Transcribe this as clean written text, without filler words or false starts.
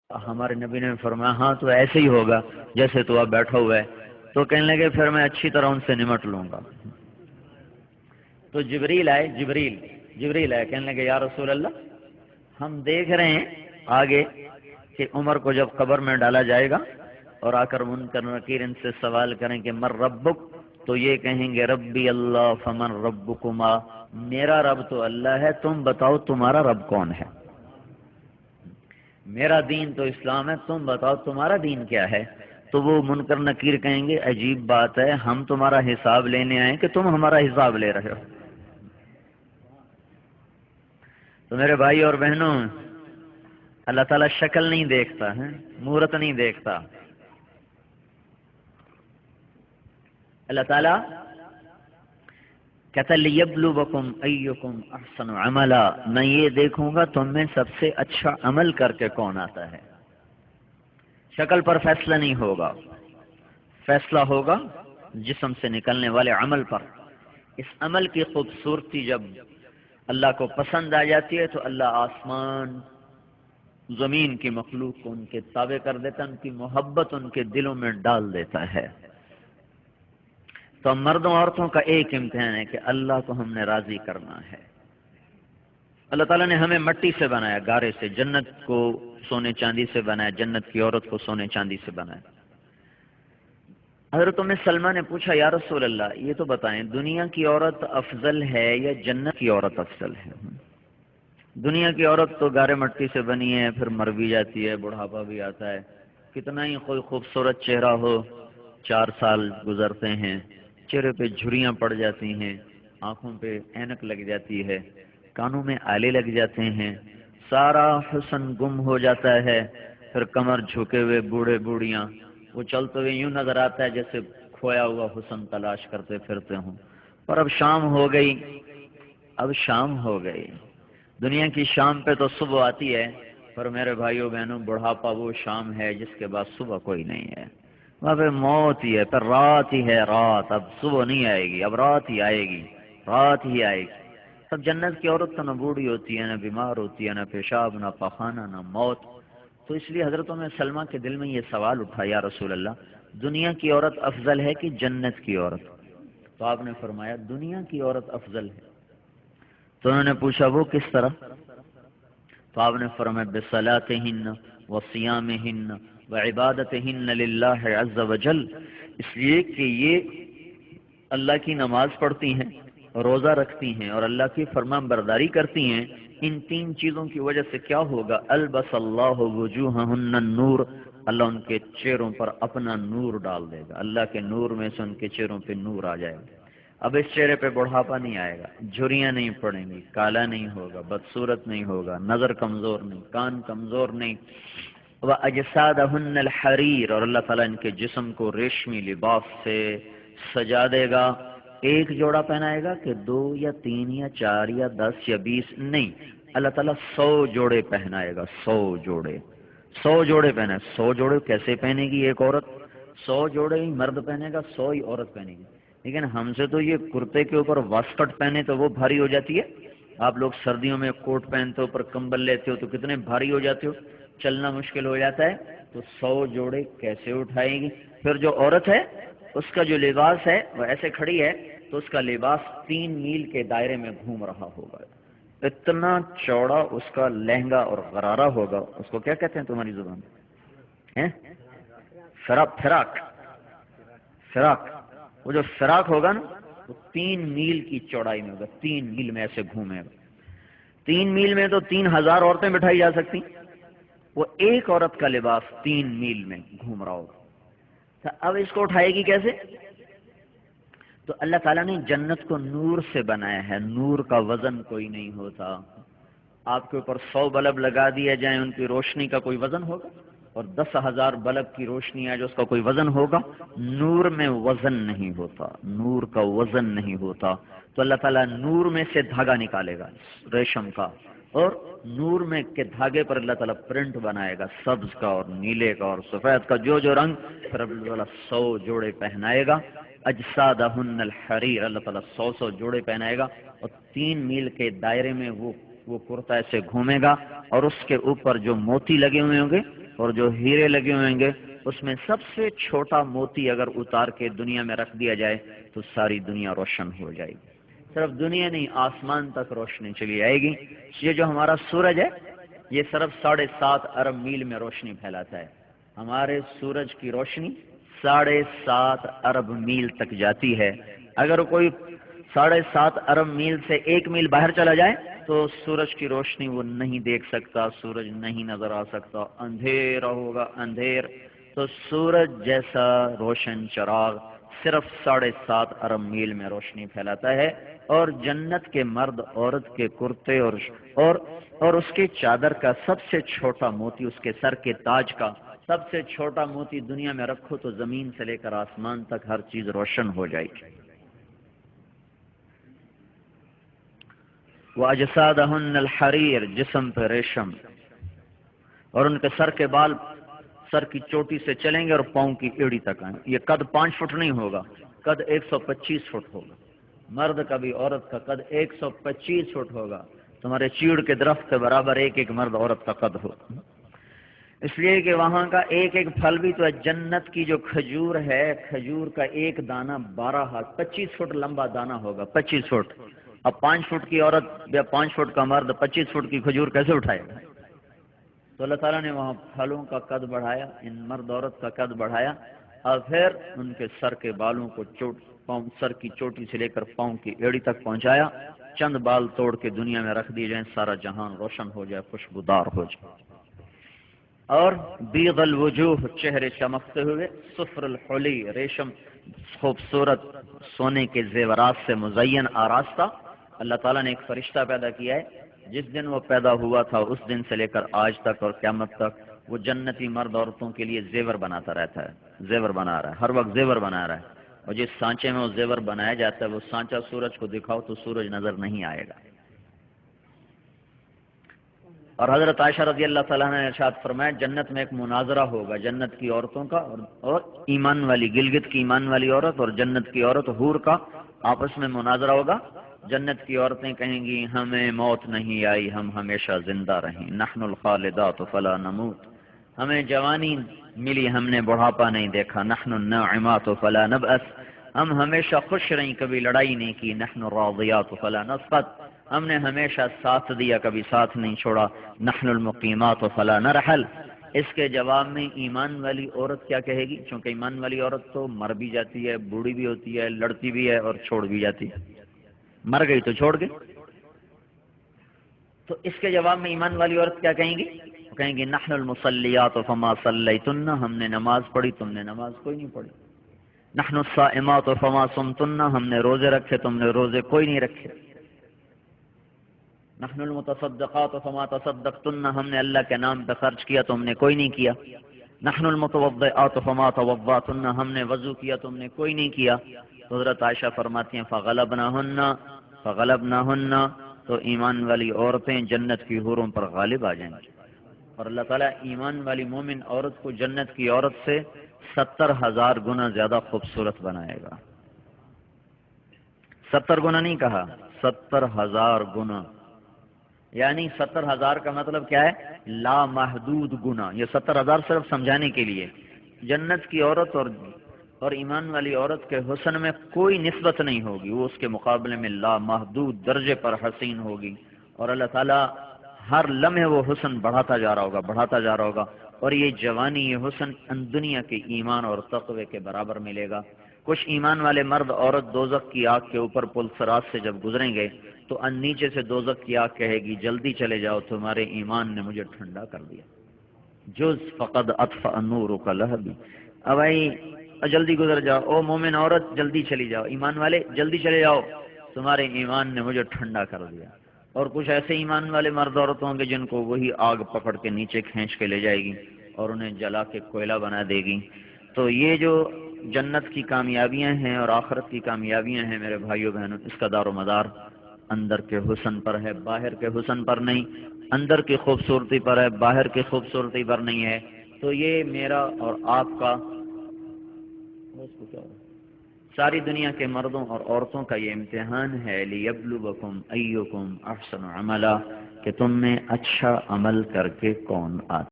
ہمارے نبی نے فرمایا ہاں تو ایسے ہی ہوگا جیسے تو آپ بیٹھا ہوا ہے. تو کہنے لگے پھر میں اچھی طرح ان سے نمٹ لوں گا. تو جبریل آئے کہنے لگے یا رسول اللہ ہم دیکھ رہے ہیں آگے کہ عمر کو جب قبر میں ڈالا جائے گا اور آ کر منکر نکیر ان سے سوال کریں کہ من ربک، تو یہ کہیں گے ربی اللہ فمن ربکما، میرا رب تو اللہ ہے، تم بتاؤ تمہارا رب کون ہے. میرا دین تو اسلام ہے، تم بتاؤ تمہارا دین کیا ہے. تو وہ منکر نکیر کہیں گے عجیب بات ہے، ہم تمہارا حساب لینے آئے کہ تم ہمارا حساب لے رہے ہو. تو میرے بھائی اور بہنوں، اللہ تعالیٰ شکل نہیں دیکھتا ہے، مورت نہیں دیکھتا. اللہ تعالیٰ کہتا لیبلوکم ایکم احسن عملا، میں یہ دیکھوں گا تم میں سب سے اچھا عمل کر کے کون آتا ہے. شکل پر فیصلہ نہیں ہوگا، فیصلہ ہوگا جسم سے نکلنے والے عمل پر. اس عمل کی خوبصورتی جب اللہ کو پسند آ جاتی ہے تو اللہ آسمان زمین کی مخلوق کو ان کے تابع کر دیتا ہے، ان کی محبت ان کے دلوں میں ڈال دیتا ہے. تو مردوں عورتوں کا ایک امتحان ہے کہ اللہ کو ہم نے راضی کرنا ہے. اللہ تعالیٰ نے ہمیں مٹی سے بنایا، گارے سے، جنت کو سونے چاندی سے بنایا، جنت کی عورت کو سونے چاندی سے بنایا. حضرت ام سلمہ نے پوچھا یا رسول اللہ یہ تو بتائیں دنیا کی عورت افضل ہے یا جنت کی عورت افضل ہے؟ دنیا کی عورت تو گارے مٹی سے بنی ہے، پھر مر بھی جاتی ہے، بڑھاپا بھی آتا ہے، کتنا ہی کوئی خوبصورت چہرہ ہو 4 سال گزرتے ہیں، چہرے پہ جھریاں پڑ جاتی ہیں، آنکھوں پہ اینک لگ جاتی ہے، کانوں میں آلے لگ جاتے ہیں، سارا حسن گم ہو جاتا ہے. پھر کمر جھکے ہوئے بوڑھے بوڑھیاں، وہ چلتے ہوئے یوں نظر آتا ہے جیسے کھویا ہوا حسن تلاش کرتے پھرتے ہوں. پر اب شام ہو گئی، اب شام ہو گئی. دنیا کی شام پہ تو صبح آتی ہے، پر میرے بھائیوں بہنوں بڑھاپا وہ شام ہے جس کے بعد صبح کوئی نہیں ہے. وہاں پہ موت ہی ہے، پھر رات ہی ہے، رات. اب صبح نہیں آئے گی، اب رات ہی آئے گی، رات ہی آئے گی. سب جنت کی عورت تو نہ بوڑھی ہوتی ہے، نہ بیمار ہوتی ہے، نہ پیشاب، نہ پخانہ، نہ موت. تو اس لیے حضرت ام سلمہ کے دل میں یہ سوال اٹھا یا رسول اللہ دنیا کی عورت افضل ہے کہ جنت کی عورت؟ تو آپ نے فرمایا دنیا کی عورت افضل ہے. تو انہوں نے پوچھا وہ کس طرح؟ تو آپ نے فرمایا بصلاتہن وصیامہن وعبادتہن للہ عز وجل، اس لیے کہ یہ اللہ کی نماز پڑھتی ہیں، روزہ رکھتی ہیں اور اللہ کی فرمان برداری کرتی ہیں. ان 3 چیزوں کی وجہ سے کیا ہوگا؟ البس اللہ وجوہہن النور، اللہ ان کے چہروں پر اپنا نور ڈال دے گا، اللہ کے نور میں سے ان کے چہروں پہ نور آ جائے گا. اب اس چہرے پہ بڑھاپا نہیں آئے گا، جھریاں نہیں پڑیں گی، کالا نہیں ہوگا، بدصورت نہیں ہوگا، نظر کمزور نہیں، کان کمزور نہیں. وَأَجْسَادَهُنَّ الْحَرِيرُ، اور اللہ تعالیٰ ان کے جسم کو ریشمی لباس سے سجا دے گا. ایک جوڑا پہنائے گا کہ 2 یا 3 یا 4 یا 10 یا 20 نہیں، اللہ تعالیٰ 100 جوڑے پہنائے گا. 100 جوڑے پہنے. 100 جوڑے کیسے پہنے گی ایک عورت؟ 100 جوڑے ہی مرد پہنے گا، 100 ہی عورت پہنے گی. لیکن ہم سے تو یہ کرتے کے اوپر واسکٹ پہنے تو وہ بھاری ہو جاتی ہے. آپ لوگ سردیوں میں کوٹ پہنتے ہو، اوپر کمبل لیتے ہو تو کتنے بھاری ہو جاتے ہو، چلنا مشکل ہو جاتا ہے. تو 100 جوڑے کیسے اٹھائے گی؟ پھر جو عورت ہے اس کا جو لباس ہے وہ ایسے کھڑی ہے تو اس کا لباس 3 میل کے دائرے میں گھوم رہا ہوگا. اتنا چوڑا اس کا لہنگا اور غرارہ ہوگا. اس کو کیا کہتے ہیں تمہاری زبان میں؟ فراق. وہ جو فراق ہوگا نا وہ 3 میل کی چوڑائی میں ہوگا، 3 میل میں ایسے گھومے گا. 3 میل میں تو 3000 عورتیں بٹھائی جا سکتی، وہ ایک عورت کا لباس 3 میل میں گھوم رہا ہوگا. اب اس کو اٹھائے گی کیسے؟ تو اللہ تعالیٰ نے جنت کو نور سے بنایا ہے، نور کا وزن کوئی نہیں ہوتا. آپ کے اوپر 100 بلب لگا دیا جائیں، ان کی روشنی کا کوئی وزن ہوگا؟ اور 10,000 بلب کی روشنی ہے جو اس کا کوئی وزن ہوگا؟ نور میں وزن نہیں ہوتا، نور کا وزن نہیں ہوتا. تو اللہ تعالیٰ نور میں سے دھاگا نکالے گا ریشم کا، اور نور میں کے دھاگے پر اللہ تعالیٰ پرنٹ بنائے گا، سبز کا اور نیلے کا اور سفید کا، جو رنگ. پھر اللہ تعالیٰ 100 جوڑے پہنائے گا. اجسادہن الحریر، اللہ تعالیٰ 100 جوڑے پہنائے گا اور 3 میل کے دائرے میں وہ کرتا ایسے گھومے گا اور اس کے اوپر جو موتی لگے ہوئے ہوں گے اور جو ہیرے لگے ہوئیں گے اس میں سب سے چھوٹا موتی اگر اتار کے دنیا میں رکھ دیا جائے تو ساری دنیا روشن ہو جائے گی. صرف دنیا نہیں، آسمان تک روشنی چلی آئے گی. یہ جو ہمارا سورج ہے یہ صرف 7.5 ارب میل میں روشنی پھیلاتا ہے. ہمارے سورج کی روشنی 7.5 ارب میل تک جاتی ہے. اگر کوئی 7.5 ارب میل سے 1 میل باہر چلا جائے تو سورج کی روشنی وہ نہیں دیکھ سکتا، سورج نہیں نظر آ سکتا، اندھیرا ہوگا اندھیر. تو سورج جیسا روشن چراغ صرف 7.5 ارب میل میں روشنی پھیلاتا ہے. اور جنت کے مرد عورت کے کرتے اور اس کے چادر کا سب سے چھوٹا موتی، اس کے سر کے تاج کا سب سے چھوٹا موتی دنیا میں رکھو تو زمین سے لے کر آسمان تک ہر چیز روشن ہو جائے گی. وَأَجْسَادَهُنَّ الْحَرِيرُ، جسم پہ ریشم، اور ان کے سر کے بال سر کی چوٹی سے چلیں گے اور پاؤں کی ایڑی تک آئیں. یہ قد 5 فٹ نہیں ہوگا، قد 125 فٹ ہوگا. مرد کا بھی عورت کا قد 125 فٹ ہوگا. تمہارے چیڑ کے درخت کے برابر ایک مرد عورت کا قد ہوگا. اس لیے کہ وہاں کا ایک پھل بھی تو ہے. جنت کی جو کھجور ہے، کھجور کا ایک دانہ 12 ہاتھ 25 فٹ لمبا دانہ ہوگا. 25 فٹ. اب 5 فٹ کی عورت یا 5 فٹ کا مرد 25 فٹ کی کھجور کیسے اٹھائے گا؟ تو اللہ تعالیٰ نے وہاں پھلوں کا قد بڑھایا، ان مرد عورت کا قد بڑھایا، اور پھر ان کے سر کے بالوں کو سر کی چوٹی سے لے کر پاؤں کی ایڑی تک پہنچایا. چند بال توڑ کے دنیا میں رکھ دیے جائیں، سارا جہان روشن ہو جائے، خوشبودار ہو جائے. اور بیض الوجوہ، چہرے چمکتے ہوئے، صفر الحلی، ریشم خوبصورت سونے کے زیورات سے مزین آراستہ. اللہ تعالیٰ نے ایک فرشتہ پیدا کیا ہے، جس دن وہ پیدا ہوا تھا اس دن سے لے کر آج تک اور قیامت تک وہ جنتی مرد عورتوں کے لیے زیور بناتا رہتا ہے. زیور بنا رہا ہے، ہر وقت زیور بنا رہا ہے. اور جس سانچے میں وہ زیور بنایا جاتا ہے وہ سانچہ سورج کو دکھاؤ تو سورج نظر نہیں آئے گا. اور حضرت عائشہ رضی اللہ تعالیٰ نے ارشاد فرمایا جنت میں ایک مناظرہ ہوگا جنت کی عورتوں کا اور ایمان والی گلگت کی ایمان والی عورت اور جنت کی عورت حور کا آپس میں مناظرہ ہوگا. جنت کی عورتیں کہیں گی ہمیں موت نہیں آئی، ہم ہمیشہ زندہ رہیں. نحن الخالدات فلا نموت، ہمیں جوانی ملی، ہم نے بڑھاپا نہیں دیکھا. نحن الناعمات فلا نبأس، ہم ہمیشہ خوش رہیں، کبھی لڑائی نہیں کی. نحن الراضیات فلا نسقط، ہم نے ہمیشہ ساتھ دیا، کبھی ساتھ نہیں چھوڑا. نحن المقیمات فلا نرحل. اس کے جواب میں ایمان والی عورت کیا کہے گی؟ چونکہ ایمان والی عورت تو مر بھی جاتی ہے، بوڑھی بھی ہوتی ہے، لڑتی بھی ہے اور چھوڑ بھی جاتی ہے. مر گئی تو چھوڑ گئی. تو اس کے جواب میں ایمان والی عورت کیا کہیں گی؟ وہ کہیں گی نحن المصلیات فما صلیتن، ہم نے نماز پڑھی تم نے نماز کوئی نہیں پڑھی. نحن الصائمات فما صمتن، ہم نے روزے رکھے تم نے روزے کوئی نہیں رکھے. نحن المتصدقات فما تصدقتن، ہم نے اللہ کے نام پہ خرچ کیا تم نے کوئی نہیں کیا. نحن المتوضئات فما توضأتن، ہم نے وضو کیا تم نے کوئی نہیں کیا. تو حضرت عائشہ فرماتی ہیں فغلبناہن، تو ایمان والی عورتیں جنت کی حوروں پر غالب آ جائیں گی. اور اللہ تعالیٰ ایمان والی مومن عورت کو جنت کی عورت سے 70,000 گنا زیادہ خوبصورت بنائے گا. 70 گنا نہیں کہا، 70,000 گنا. یعنی 70,000 کا مطلب کیا ہے؟ لامحدود گنا. یہ 70,000 صرف سمجھانے کے لیے. جنت کی عورت اور ایمان والی عورت کے حسن میں کوئی نسبت نہیں ہوگی، وہ اس کے مقابلے میں لامحدود درجے پر حسین ہوگی. اور اللہ تعالیٰ ہر لمحے وہ حسن بڑھاتا جا رہا ہوگا. اور یہ جوانی، یہ حسن دنیا کے ایمان اور تقوی کے برابر ملے گا. کچھ ایمان والے مرد عورت دوزخ کی آگ کے اوپر پل صراط سے جب گزریں گے تو نیچے سے دوزخ کی آگ کہے گی جلدی چلے جاؤ، تمہارے ایمان نے مجھے ٹھنڈا کر دیا. جز فقد اطفأ نورک لہبی، اب جلدی گزر جاؤ. او مومن عورت جلدی چلی جاؤ، ایمان والے جلدی چلے جاؤ، تمہارے ایمان نے مجھے ٹھنڈا کر دیا. اور کچھ ایسے ایمان والے مرد عورت ہوں گے جن کو وہی آگ پکڑ کے نیچے کھینچ کے لے جائے گی اور انہیں جلا کے کوئلہ بنا دے گی. تو یہ جو جنت کی کامیابیاں ہیں اور آخرت کی کامیابیاں ہیں میرے بھائیو بہنوں، اس کا دار و مدار اندر کے حسن پر ہے، باہر کے حسن پر نہیں. اندر کی خوبصورتی پر ہے، باہر کی خوبصورتی پر نہیں ہے. تو یہ میرا اور آپ کا، ساری دنیا کے مردوں اور عورتوں کا یہ امتحان ہے. لِيَبْلُوَكُمْ أَيُّكُمْ أَحْسَنُ عَمَلًا، کہ تم میں اچھا عمل کر کے کون آتا